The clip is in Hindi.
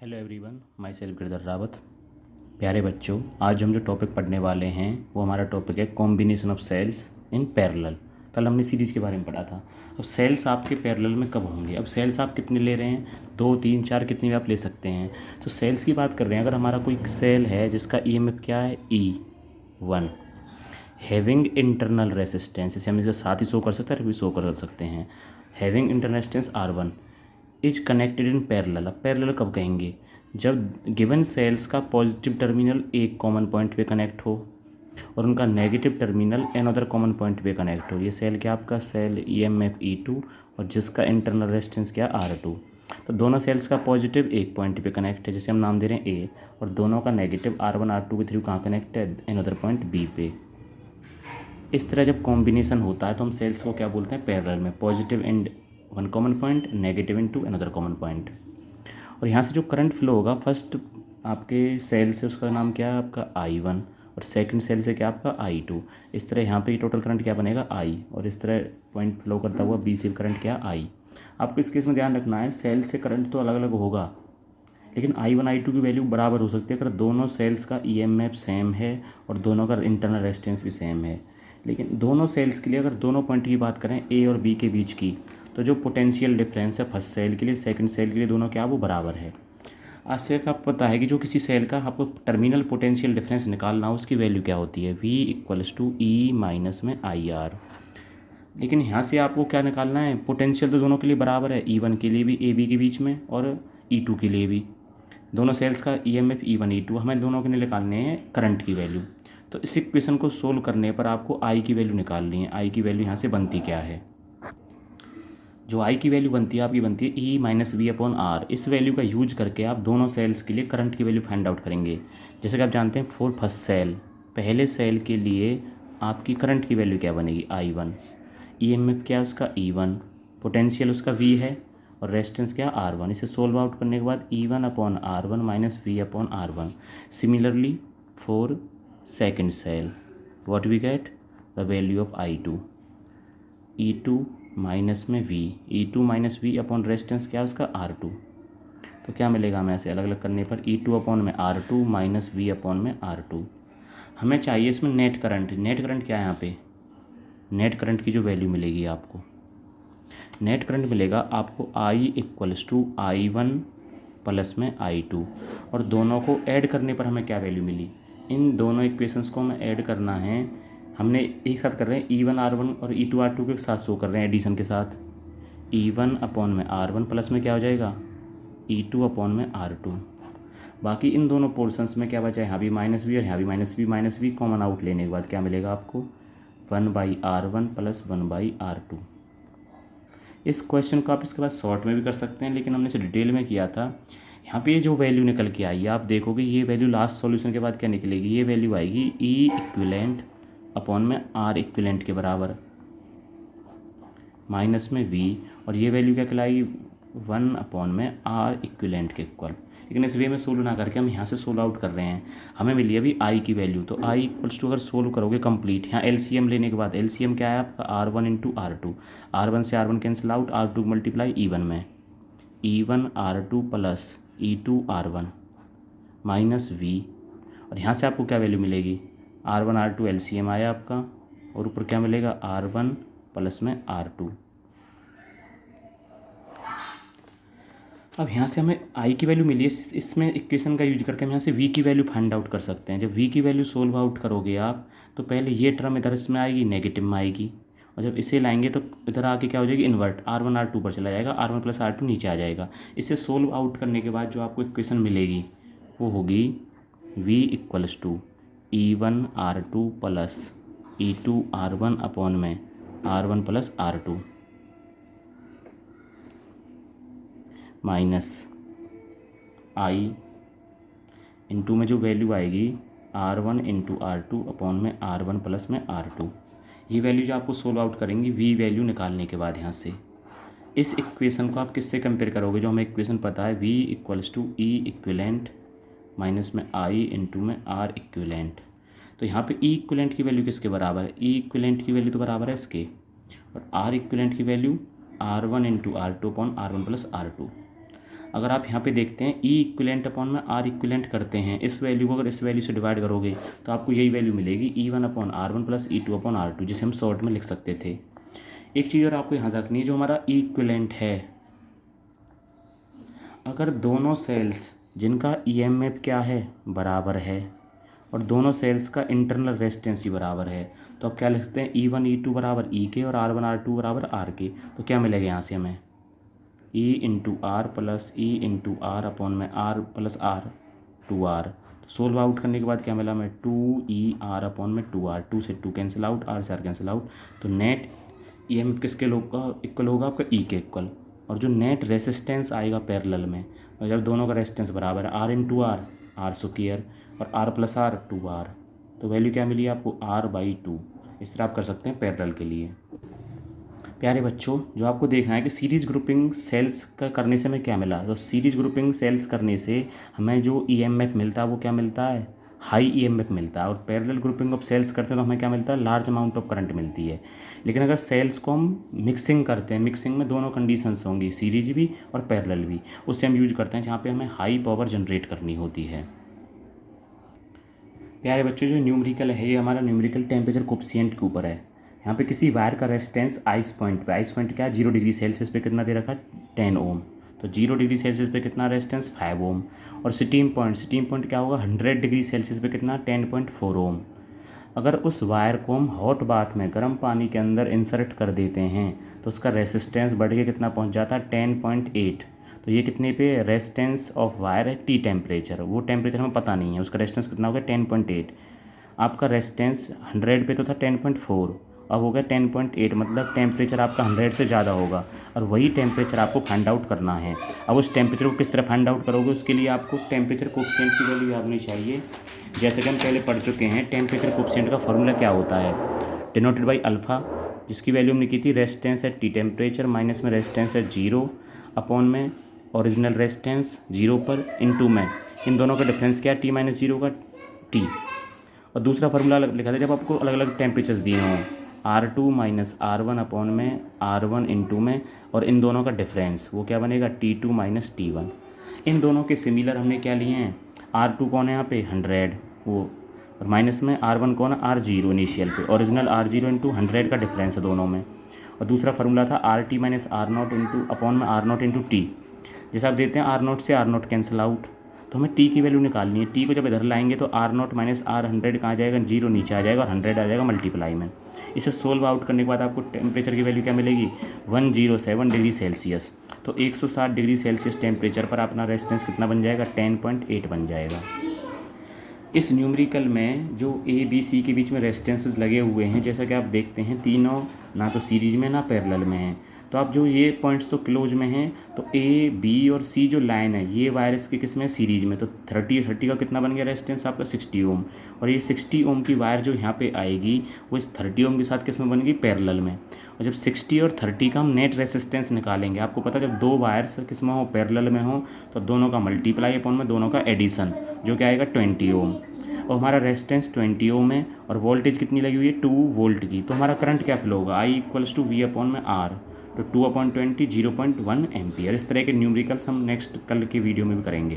Hello everyone, my self Girdhar Rawat. प्यारे बच्चों, आज हम जो टॉपिक पढ़ने वाले हैं वो हमारा टॉपिक है combination of cells in parallel. कल हमने सीरीज़ के बारे में पढ़ा था। अब सेल्स आपके पैरेलल में कब होंगे? अब सेल्स आप कितने ले रहे हैं? 2, 3, 4 कितने भी आप ले सकते हैं। तो सेल्स की बात कर रहे हैं। अगर हमारा कोई सेल है जिसका EMF क्या है E1, हैविंग इंटरनल रेसिस्टेंस, इसे हम इसके साथ ही शो कर सकते हैं, भी शो कर सकते हैं। Having internal resistance R1 is connected in parallel. अब पैरेलल कब कहेंगे? जब गिवन सेल्स का पॉजिटिव टर्मिनल एक कॉमन पॉइंट पे कनेक्ट हो और उनका negative terminal other common point पे कनेक्ट हो। ये सेल क्या आपका सेल EMF E2 और जिसका इंटरनल रेजिस्टेंस क्या R2। तो दोनों सेल्स का पॉजिटिव एक पॉइंट पे कनेक्ट है जिसे हम नाम दे रहे हैं A, और दोनों का नेगेटिव R1 R2 के थ्रू कहाँ कनेक्ट है? अदर पॉइंट B पे। इस तरह जब कॉम्बिनेशन होता है तो हम सेल्स को क्या बोलते हैं? पैरेलल में। Positive in one common point, negative in to another common point. और यहाँ से जो करंट फ्लो होगा, फर्स्ट आपके सेल से उसका नाम क्या है? आपका I1, और सेकंड सेल से क्या आपका I2। इस तरह यहाँ पे टोटल करंट क्या बनेगा? I, और इस तरह पॉइंट फ्लो करता हुआ B से करंट क्या? I। आपको इस केस में ध्यान रखना है, सेल से करंट तो अलग अलग होगा, लेकिन I1 I2 की वैल्यू बराबर हो सकती है अगर दोनों सेल्स का EMF सेम है और दोनों का इंटरनल रेजिस्टेंस भी सेम है। लेकिन दोनों सेल्स के लिए अगर दोनों पॉइंट की बात करें A और B के बीच की, तो जो पोटेंशियल डिफरेंस है फर्स्ट सेल के लिए सेकंड सेल के लिए, दोनों क्या वो बराबर है। आज से आपको पता है कि जो किसी सेल का आपको टर्मिनल पोटेंशियल डिफरेंस निकालना हो, उसकी वैल्यू क्या होती है? V = E माइनस में IR। लेकिन यहाँ से आपको क्या निकालना है? पोटेंशियल तो दोनों के लिए बराबर है, E1 के लिए भी AB के बीच में और E2 के लिए भी। दोनों सेल्स का EMF E1 E2, हमें दोनों के लिए निकालने हैं करंट की वैल्यू। तो इस इक्वेशन को सोल्व करने पर आपको I की वैल्यू निकालनी है। I की वैल्यू यहाँ से बनती क्या है? जो I की वैल्यू बनती है आपकी बनती है E-V/R। इस वैल्यू का यूज करके आप दोनों सेल्स के लिए करंट की वैल्यू फाइंड आउट करेंगे। जैसे कि आप जानते हैं फॉर फर्स्ट सेल, पहले सेल के लिए आपकी करंट की वैल्यू क्या बनेगी? I1। EMF क्या है उसका? E1। पोटेंशियल उसका V है और रेजिस्टेंस क्या? R1। इसे सोल्व आउट करने के बाद E1/R1 minus V/R1। Similarly for second cell, what we get? The value of I2, E2 minus में V, E2 minus V upon resistance क्या है उसका? R2। तो क्या मिलेगा हमें ऐसे अलग अलग करने पर? E2 अपॉन में R2 माइनस V अपॉन में R2। हमें चाहिए इसमें नेट करंट। नेट करंट क्या है यहाँ पे? नेट करंट की जो वैल्यू मिलेगी आपको, नेट करंट मिलेगा आपको I = I1 प्लस में I2, और दोनों को ऐड करने पर हमें क्या वैल्यू मिली? इन दोनों इक्वेशंस को हमें ऐड करना है। हमने एक साथ कर रहे हैं E1/R1 और E2/R2 के साथ शो कर रहे हैं एडिशन के साथ। E1 अपॉन में R1 प्लस में क्या हो जाएगा? E2 अपॉन में R2। बाकी इन दोनों पोर्शंस में क्या बचा है? यहाँ भी -V और यहाँ भी -V कॉमन आउट लेने के बाद क्या मिलेगा आपको? 1/R1 plus 1/R2। इस क्वेश्चन को आप इसके बाद शॉर्ट में भी कर सकते हैं, लेकिन हमने इसे डिटेल में किया था। यहाँ पे जो वैल्यू निकल के आई है आप देखोगे, ये वैल्यू लास्ट सॉल्यूशन के बाद क्या निकलेगी? ये वैल्यू आएगी E इक्विवेलेंट अपॉन में R इक्विवेलेंट के बराबर माइनस में V, और ये वैल्यू क्या कहलाएगी? 1 अपॉन में R इक्विवेलेंट के इक्वल। लेकिन इस वे में सोल्व ना करके हम यहाँ से सोल्व आउट कर रहे हैं। हमें मिली अभी I की वैल्यू, तो I = अगर सोल्व करोगे कंप्लीट, यहाँ LCM लेने के बाद LCM क्या है आपका? R1 × R2। R1 से R1 cancel out, R2 multiply E1 में, E1 R2 plus E2 R1 minus V, और यहाँ से आपको क्या वैल्यू मिलेगी? R1 R2 LCM आया आपका, और ऊपर क्या मिलेगा? R1 प्लस में R2। अब यहाँ से हमें I की वैल्यू मिली है, इसमें इक्वेशन का यूज करके हम यहाँ से V की वैल्यू फाइंड आउट कर सकते हैं। जब V की वैल्यू सोल्व आउट करोगे आप, तो पहले ये टर्म इधर इसमें आएगी, नेगेटिव में आएगी, और जब इसे लाएंगे तो इधर आके क्या हो जाएगी? इन्वर्ट, R1 R2 पर चला जाएगा, R1 प्लस R2 नीचे आ जाएगा। इसे सोल्व आउट करने के बाद जो आपको इक्वेशन मिलेगी वो होगी V = E1 R2 plus E2 R1 upon में R1 plus R2 minus I into में जो वैल्यू आएगी R1 × R2 अपॉन में R1 प्लस में R2। ये वैल्यू जो आपको सोल्व आउट करेंगी V वैल्यू निकालने के बाद, यहाँ से इस इक्वेशन को आप किससे कंपेयर करोगे? जो हमें इक्वेशन पता है, V = E इक्विवेलेंट माइनस में I इंटू में R इक्विवेलेंट। तो यहाँ पे E इक्विवेलेंट की वैल्यू किसके बराबर है? E इक्विवेलेंट की वैल्यू तो बराबर है इसके, और R इक्विवेलेंट की value R1 × R2 upon R1 plus R2। अगर आप यहाँ पे देखते हैं ई इक्विलेंट अपॉन में आर इक्विलेंट करते हैं, इस वैल्यू को अगर इस वैल्यू से डिवाइड करोगे तो आपको यही वैल्यू मिलेगी E1 upon R1 plus E2 upon R2, जिसे हम शॉर्ट में लिख सकते थे। एक चीज़ और आपको यहाँ रखनी है, जो हमारा ई इक्विलेंट है, अगर दोनों सेल्स जिनका ईएमएफ क्या है बराबर है और दोनों सेल्स का इंटरनल रेजिस्टेंस ही बराबर है, तो आप क्या लिख सकते हैं, E1 E2 बराबर E के और R1 R2 बराबर R के। तो क्या मिलेगा यहाँ से हमें, E into R plus E into R upon में R प्लस R 2R। तो सोल्व आउट करने के बाद क्या मिला हमें, 2ER अपॉन में 2R, 2 से 2 कैंसिल आउट, R से R कैंसिल आउट। तो नेट ईएमएफ किसके इक्वल होगा, आपका E के इक्वल। और जो नेट रेसिस्टेंस आएगा पैरेलल में, और जब दोनों का रेजिस्टेंस बराबर है, R into R, R square और R प्लस R 2R, तो वैल्यू क्या मिली आपको, R/2। इस तरह आप कर सकते हैं पैरेलल के लिए। प्यारे बच्चों, जो आपको देखना है कि सीरीज ग्रुपिंग सेल्स का करने से हमें क्या मिला, तो सीरीज ग्रुपिंग सेल्स करने से हमें जो ईएमएफ मिलता है वो क्या मिलता है, हाई ईएमएफ मिलता है। और पैरेलल ग्रुपिंग ऑफ सेल्स करते हैं तो हमें क्या मिलता है, लार्ज अमाउंट ऑफ करंट मिलती है। लेकिन अगर सेल्स को हम मिक्सिंग करते हैं, मिक्सिंग में दोनों कंडीशंस होंगी, सीरीज भी और पैरेलल भी, उससे हम यूज करते हैं जहाँ पे हमें हाई पावर जनरेट करनी होती है। प्यारे बच्चों, जो न्यूमेरिकल है ये हमारा न्यूमेरिकल टेम्परेचर कोफिशिएंट के ऊपर है। यहाँ पे किसी वायर का रेजिस्टेंस आइस पॉइंट पे, आइस पॉइंट क्या है, 0 डिग्री सेल्सियस पे कितना दे रखा है, 10 ओम। तो 0 डिग्री सेल्सियस पे कितना रेजिस्टेंस, 5 ओम। और स्टीम पॉइंट क्या होगा, 100 डिग्री सेल्सियस पे कितना, 10.4 ओम। अगर उस वायर को हम हॉट बाथ में गर्म पानी के अंदर इंसर्ट कर देते हैं तो उसका रेजिस्टेंस बढ़ के कितना पहुँच जाता है, 10.8। तो ये कितने पे, रेजिस्टेंस ऑफ वायर है टी टेम्परेचर, वो टेम्परेचर हमें पता नहीं है, उसका रेजिस्टेंस कितना हो गया, 10.8। आपका रेजिस्टेंस 100 पे तो था 10.4, अब हो गया 10.8, मतलब टेम्परेचर आपका 100 से ज़्यादा होगा। और वही टेम्परेचर आपको फाइंड आउट करना है। अब उस टेम्परेचर को किस तरह फाइंड आउट करोगे, उसके लिए आपको टेम्परेचर कोफिशिएंट की वैल्यू याद होनी चाहिए। जैसे कि हम पहले पढ़ चुके हैं, टेम्परेचर कोफिशिएंट का फॉर्मूला क्या होता है, डिनोटेड बाई अल्फ़ा, जिसकी वैल्यू हमने की थी, रेजिस्टेंस है टी टेम्परेचर माइनस में रेजिस्टेंस है 0 अपॉन में ओरिजिनल रेजिस्टेंस 0 पर इंटू में इन दोनों का डिफरेंस क्या है, T माइनस 0 का T। और दूसरा फार्मूला लिखा था जब आपको अलग अलग टेम्परेचर्स दिए हों, R2 माइनस R1 अपॉन में R1 इंटू में, और इन दोनों का डिफरेंस वो क्या बनेगा, T2 माइनस T1। इन दोनों के सिमिलर हमने क्या लिए हैं, R2 कौन है यहाँ पे 100 वो, और माइनस में R1 कौन है, R0 इनिशियल पे, ओरिजिनल R0 इंटू 100 का डिफरेंस है दोनों में। और दूसरा फार्मूला था RT minus R0 into upon में R0 इंटू T। जैसे आप देखते हैं R0 से R0 कैंसिल आउट, तो हमें T की वैल्यू निकालनी है। T को जब इधर लाएंगे तो R0 माइनस R100 कहाँ जाएगा, 0 नीचे आ जाएगा और 100 आ जाएगा मल्टीप्लाई में। इसे सोल्व आउट करने के बाद आपको टेम्परेचर की वैल्यू क्या मिलेगी, 107 डिग्री सेल्सियस। तो 160 डिग्री सेल्सियस टेम्परेचर पर अपना रेजिस्टेंस कितना बन जाएगा, 10.8 बन जाएगा। इस न्यूमेरिकल में जो ए बी सी के बीच में रेजिस्टेंसेस लगे हुए हैं, जैसा कि आप देखते हैं, तीनों ना तो सीरीज में ना पैरेलल में हैं। तो आप जो ये पॉइंट्स तो क्लोज में हैं, तो ए बी और सी जो लाइन है ये वायरस के किस में, सीरीज में। तो 30 का कितना बन गया रेजिस्टेंस आपका, 60 ओम। और ये 60 ओम की वायर जो यहाँ पे आएगी वो इस 30 ओम के साथ किस में बनेगी, पैरेलल में। और जब 60 और 30 का हम नेट रेजिस्टेंस निकालेंगे, आपको पता है जब दो वायर्स किस में हो, पैरेलल में हो, तो दोनों का मल्टीप्लाई अपॉन में दोनों का एडिशन, जो क्या आएगा 20 ओम। और हमारा रेजिस्टेंस 20 ओम है और वोल्टेज कितनी लगी हुई है, 2 वोल्ट की। तो हमारा करंट क्या फ्लो होगा, I equals to V upon में R। तो 2/20 0.1 एम्पियर। इस तरह के न्यूमेरिकल्स हम नेक्स्ट कल के वीडियो में भी करेंगे।